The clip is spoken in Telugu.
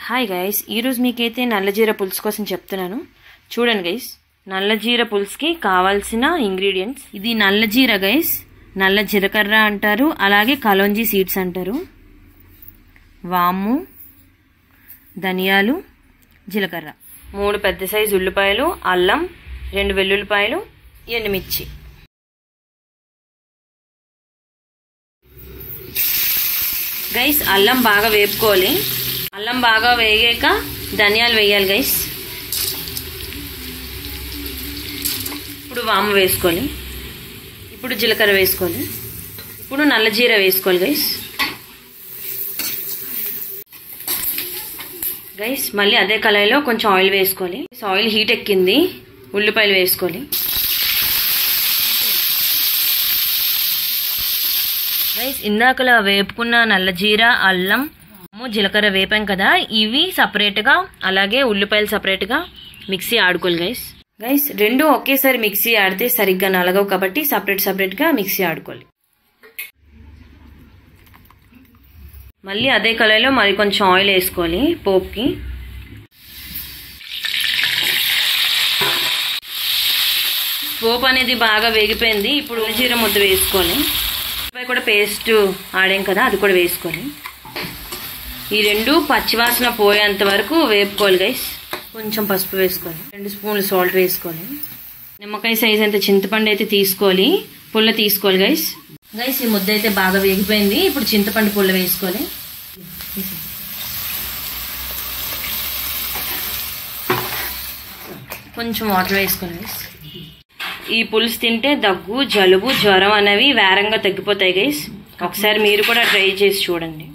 హాయ్ గైస్, ఈరోజు మీకైతే నల్లజీర పులుసు కోసం చెప్తున్నాను. చూడండి గైస్, నల్లజీర పులుసుకి కావాల్సిన ఇంగ్రీడియంట్స్. ఇది నల్లజీర గైస్, నల్ల జీలకర్ర అంటారు, అలాగే కలోంజీ సీడ్స్ అంటారు. వాము, ధనియాలు, జీలకర్ర, 3 పెద్ద సైజు ఉల్లిపాయలు, అల్లం, 2 వెల్లుల్లిపాయలు, ఎండుమిర్చి. గైస్, అల్లం బాగా వేపుకోవాలి. అల్లం బాగా వేగాక ధనియాలు వేయాలి గైస్. ఇప్పుడు వాము వేసుకోవాలి. ఇప్పుడు జీలకర్ర వేసుకోవాలి. ఇప్పుడు నల్లజీర వేసుకోవాలి గైస్. గైస్, మళ్ళీ అదే కళాయిలో కొంచెం ఆయిల్ వేసుకోవాలి. ఆయిల్ హీట్ ఎక్కింది, ఉల్లిపాయలు వేసుకోవాలి. గైస్, ఇందాకలా వేపుకున్న నల్లజీర, అల్లం, జీలకర్ర వేపాం కదా, ఇవి సపరేట్గా, అలాగే ఉల్లిపాయలు సపరేట్గా మిక్సీ ఆడుకోవాలి గైస్. గైస్, రెండు ఒకేసారి మిక్సీ ఆడితే సరిగ్గా నలగవు కాబట్టి సపరేట్గా మిక్సీ ఆడుకోవాలి. మళ్ళీ అదే కళాయిలో మరి కొంచెం ఆయిల్ వేసుకోవాలి పోపుకి. పోపు అనేది బాగా వేగిపోయింది. ఇప్పుడు జీర ముద్ద వేసుకోవాలి. ఉల్లిపాయ కూడా పేస్ట్ ఆడాం కదా, అది కూడా వేసుకోవాలి. ఈ రెండు పచ్చివాసన పోయేంత వరకు వేపుకోవాలి గైస్. కొంచెం పసుపు వేసుకోవాలి, 2 స్పూన్లు సాల్ట్ వేసుకోవాలి. నిమ్మకాయ సైజ్ అంత చింతపండు అయితే తీసుకోవాలి, పుల్ల తీసుకోవాలి గైస్. గైస్, ఈ ముద్ద అయితే బాగా వేగిపోయింది. ఇప్పుడు చింతపండు పుల్ల వేసుకోవాలి. కొంచెం వాటర్ వేసుకోవాలి గైస్. ఈ పులుసు తింటే దగ్గు, జలుబు, జ్వరం అనేవి వేరంగా తగ్గిపోతాయి గైస్. ఒకసారి మీరు కూడా ట్రై చేసి చూడండి.